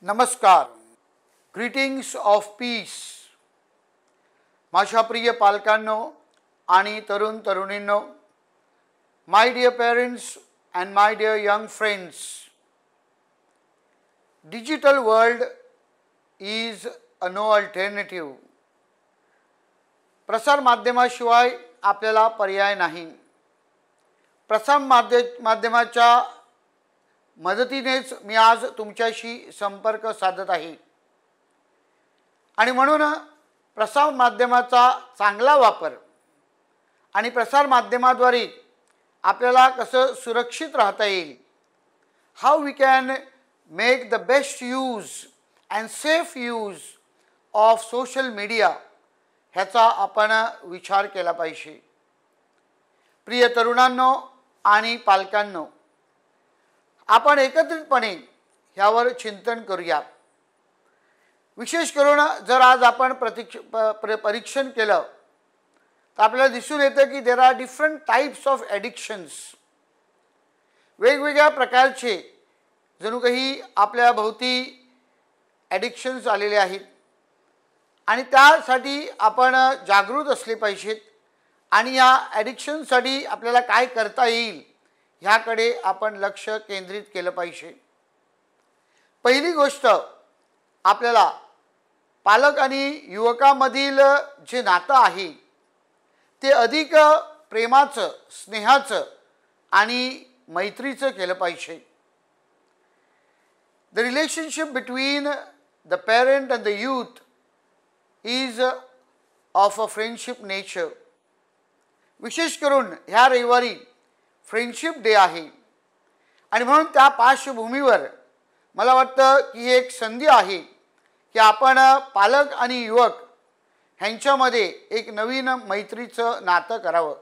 नमस्कार. Greetings of peace. माझ्या प्रिय पालकांनो आणि तरुण तरुणींनो, my dear parents and my dear young friends, digital world is a no alternative. प्रसार माध्यमाशिवाय आपल्याला पर्याय नाही. प्रसार माध्यमाच्या मदतीनेच मी आज तुमच्याशी संपर्क साधत आहे आणि म्हणून प्रसार माध्यमाचा चांगला वापर आणि प्रसार माध्यमाद्वारे आपल्याला कसं सुरक्षित राहता येईल, how we can make the best use and safe use of social media, ह्याचा आपण विचार केला पाहिजे. प्रिय तरुणांनो आणि पालकांनो, आपण एकत्रितपणे ह्यावर चिंतन करूया. विशेष करून जर आज आपण परीक्षण केलं तर आपल्याला दिसून येतं की there are different types of addictions. वेगवेगळ्या प्रकारचे जणू काही आपल्या भोवती ॲडिक्शन्स आलेले आहेत आणि त्यासाठी आपण जागृत असले पाहिजेत आणि या ॲडिक्शनसाठी आपल्याला काय करता येईल ह्याकडे आपण लक्ष केंद्रित केलं पाहिजे. पहिली गोष्ट, आपल्याला पालक आणि युवकांमधील जे नातं आहे ते अधिक प्रेमाचं, स्नेहाचं आणि मैत्रीचं केलं पाहिजे. The relationship between the parent and the youth is of a friendship nature. विशेष करून ह्या रविवारी फ्रेंडशिप डे आहे आणि म्हणून त्या पार्श्वभूमीवर मला वाटतं की ही एक संधी आहे की आपण पालक आणि युवक ह्यांच्यामध्ये एक नवीन मैत्रीचं नातं करावं.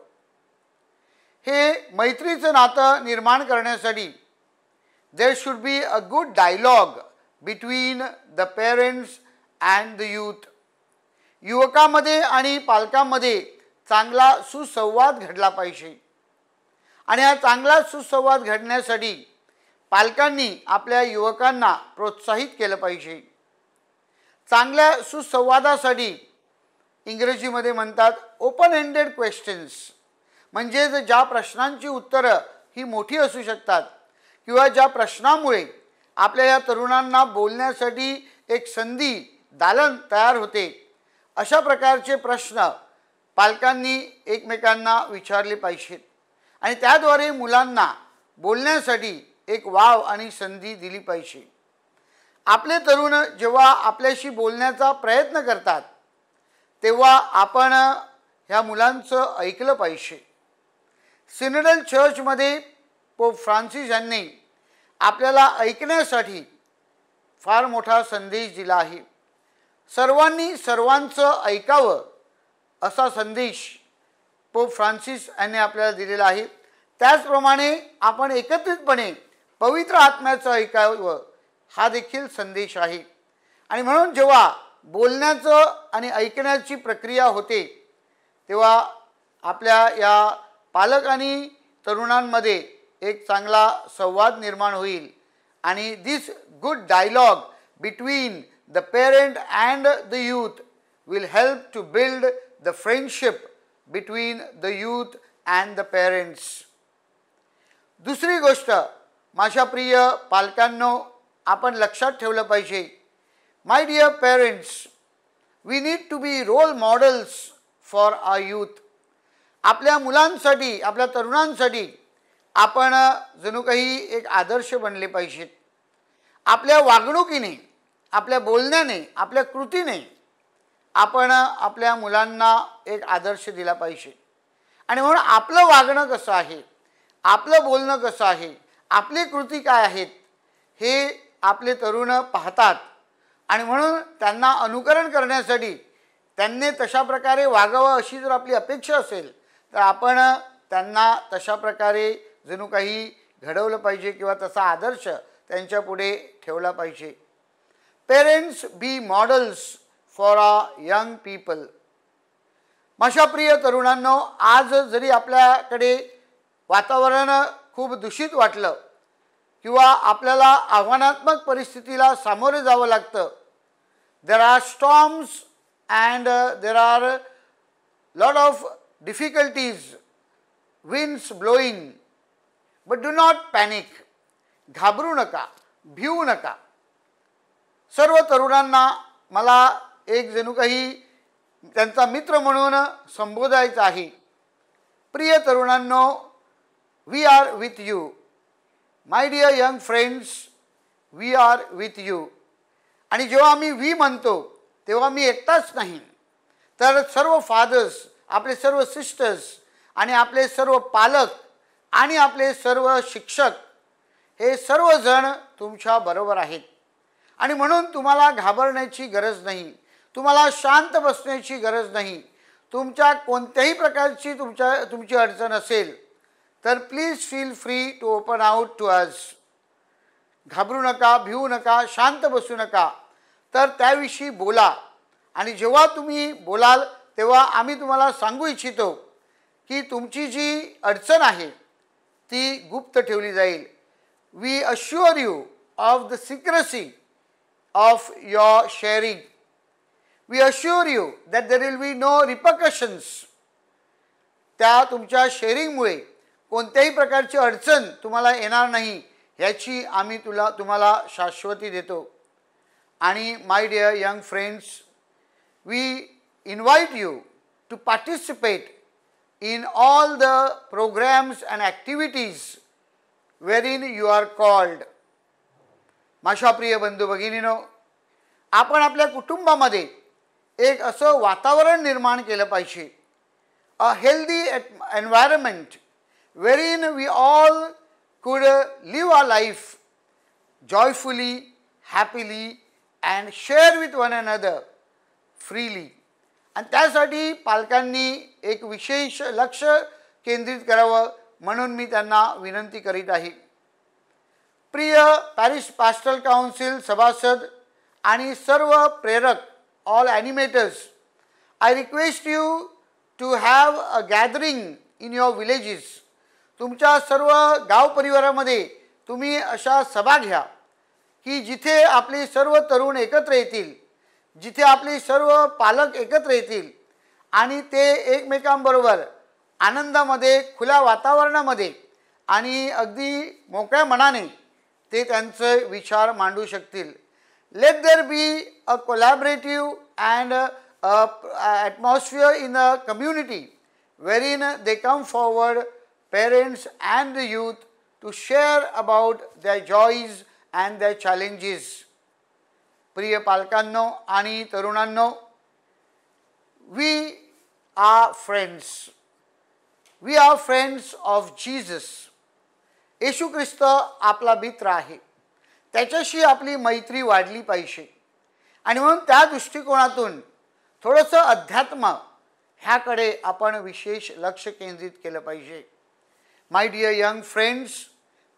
हे मैत्रीचं नातं निर्माण करण्यासाठी there should be a good dialogue between the parents and the youth. युवकांमध्ये आणि पालकांमध्ये चांगला सुसंवाद घडला पाहिजे आणि हा चांगला सुसंवाद घडण्यासाठी पालकांनी आपल्या युवकांना प्रोत्साहित केलं पाहिजे. चांगल्या सुसंवादासाठी इंग्रजीमध्ये म्हणतात ओपन एंडेड क्वेश्चन्स, म्हणजेच ज्या प्रश्नांची उत्तरं ही मोठी असू शकतात किंवा ज्या प्रश्नामुळे आपल्या या तरुणांना बोलण्यासाठी एक संधी, दालन तयार होते, अशा प्रकारचे प्रश्न पालकांनी एकमेकांना विचारले पाहिजेत आणि त्याद्वारे मुलांना बोलण्यासाठी एक वाव आणि संधी दिली पाहिजे. आपले तरुण जेव्हा आपल्याशी बोलण्याचा प्रयत्न करतात तेव्हा आपण ह्या मुलांचं ऐकलं पाहिजे. सिनडल चर्चमध्ये पोप फ्रान्सिस यांनी आपल्याला ऐकण्यासाठी फार मोठा संदेश दिला आहे. सर्वांनी सर्वांचं ऐकावं असा संदेश पोप फ्रान्सिस यांनी आपल्याला दिलेला आहे. त्याचप्रमाणे आपण एकत्रितपणे पवित्र आत्म्याचं ऐकावं हा देखील संदेश आहे. आणि म्हणून जेव्हा बोलण्याचं आणि ऐकण्याची प्रक्रिया होते तेव्हा आपल्या या पालक आणि तरुणांमध्ये एक चांगला संवाद निर्माण होईल आणि this good dialogue between the parent and the youth will help to build the friendship between the youth and the parents. दुसरी गोष्ट, माझ्या प्रिय पालकांनो, आपण लक्षात ठेवलं पाहिजे, my dear parents, we need to be role models for our youth. आपल्या मुलांसाठी, आपल्या तरुणांसाठी आपण जणू काही एक आदर्श बनले पाहिजेत. आपल्या वागणुकीने, आपल्या बोलण्याने, आपल्या कृतीने आपण आपल्या मुलांना एक आदर्श दिला पाहिजे. आणि म्हणून आपलं वागणं कसं आहे, आपलं बोलणं कसं आहे, आपली कृती काय आहेत हे आपले तरुण पाहतात आणि म्हणून त्यांना अनुकरण करण्यासाठी त्यांनी तशा प्रकारे वागावं अशी जर आपली अपेक्षा असेल तर आपण त्यांना तशा प्रकारे जणू काही घडवलं पाहिजे किंवा तसा आदर्श त्यांच्यापुढे ठेवला पाहिजे. Parents be models for a young people. माझ्या प्रिय किंवा आपल्याला आव्हानात्मक परिस्थितीला सामोरे जावं लागतं. There are storms and there are lot of difficulties, winds blowing, but do not panic. घाबरू नका, भिवू नका. सर्व तरुणांना मला एक जणू काही त्यांचा मित्र म्हणून संबोधायचं आहे. प्रिय तरुणांनो, we are with you. My dear young friends, we are with you. आणि जेव्हा आम्ही वी म्हणतो तेव्हा मी एकटाच नाही, तर सर्व फादर्स, आपले सर्व सिस्टर्स आणि आपले सर्व पालक आणि आपले सर्व शिक्षक हे सर्वजण तुमच्या बरोबर आहेत. आणि म्हणून तुम्हाला घाबरण्याची गरज नाही, तुम्हाला शांत बसण्याची गरज नाही. तुमच्या कोणत्याही प्रकारची तुमची अडचण असेल तर please feel free to open out to us. घाबरू नका, भिवू नका, शांत बसू नका, तर त्याविषयी बोला. आणि जेव्हा तुम्ही बोलाल तेव्हा आम्ही तुम्हाला सांगू इच्छितो की तुमची जी अडचण आहे ती गुप्त ठेवली जाईल. We assure you of the secrecy of your sharing. We assure you that there will be no repercussions. त्या तुमच्या शेअरिंगमुळे कोणत्याही प्रकारची अडचण तुम्हाला येणार नाही याची आम्ही तुम्हाला शाश्वती देतो. आणि my dear young friends, we invite you to participate in all the programs and activities wherein you are called. माझ्या प्रिय बंधू भगिनीनो, आपण आपल्या कुटुंबामध्ये एक असं वातावरण निर्माण केलं पाहिजे, a healthy environment wherein we all could live our life joyfully, happily and share with one another freely. आणि त्यासाठी पालकांनी एक विशेष लक्ष केंद्रित करावं म्हणून मी त्यांना विनंती करीत आहे. प्रिय पॅरिश पास्टरल काउन्सिल सभासद आणि सर्व प्रेरक, all animators, I request you to have a gathering in your villages. तुमच्या सर्व गाव परिवारामध्ये तुम्ही अशा सभा घ्या की जिथे आपले सर्व तरुण एकत्र येतील, जिथे आपले सर्व पालक एकत्र येतील आणि ते एकमेकांबरोबर आनंदामध्ये, खुल्या वातावरणामध्ये आणि अगदी मोकळ्या मनाने ते त्यांचे विचार मांडू शकतील. Let there be a collaborative and atmosphere in a community wherein they come forward, parents and the youth, to share about their joys and their challenges. प्रिय पालकांनो आणि तरुणांनो, we are friends. We are friends of Jesus. येशू ख्रिस्त आपला मित्र आहे, त्याच्याशी आपली मैत्री वाढली पाहिजे. आणि म्हणून त्या दृष्टिकोनातून थोडंसं अध्यात्म ह्याकडे आपण विशेष लक्ष केंद्रित केलं पाहिजे. My dear young friends,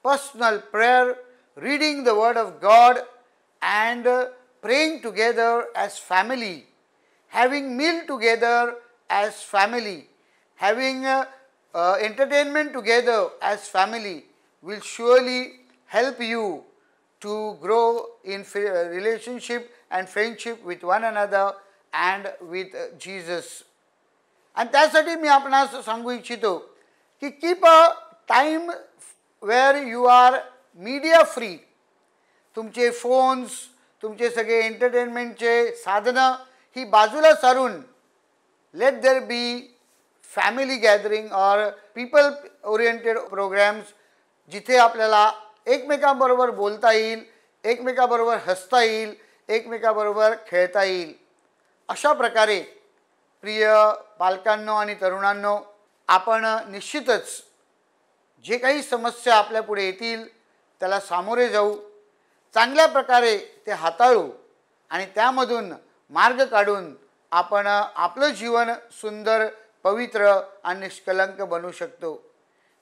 personal prayer, reading the word of God and praying together as family, having meal together as family, having entertainment together as family will surely help you to grow in relationship and friendship with one another and with Jesus. आणि त्यासाठी मी आपणास सांगू इच्छितो की keep a time where you are media free. तुमचे phones, तुमचे सगळे एंटरटेनमेंटचे साधनं ही बाजूला सारून let there be family gathering or people oriented programmes, जिथे आपल्याला एकमेकांबरोबर बोलता येईल, एकमेकांबरोबर हसता येईल, एकमेकांबरोबर खेळता येईल. अशा प्रकारे प्रिय पालकांनो आणि तरुणांनो, आपण निश्चितच जे काही समस्या आपल्या पुढे येतील त्याला सामोरे जाऊ, चांगल्या प्रकारे ते हाताळू आणि त्यामधून मार्ग काढून आपण आपलं जीवन सुंदर, पवित्र आणि निष्कलंक बनवू शकतो.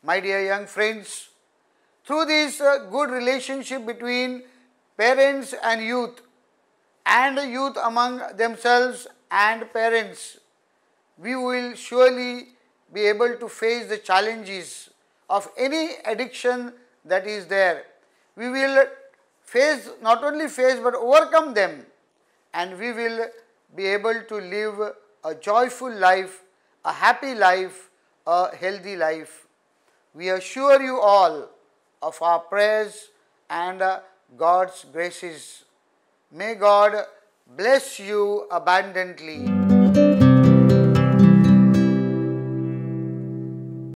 My dear young friends, through this good relationship between parents and youth among themselves and parents, we will surely be able to face the challenges of any addiction that is there. we will face, not only face but overcome them, and we will be able to live a joyful life, a happy life, a healthy life. We assure you all of our prayers and God's graces. May God bless you abundantly.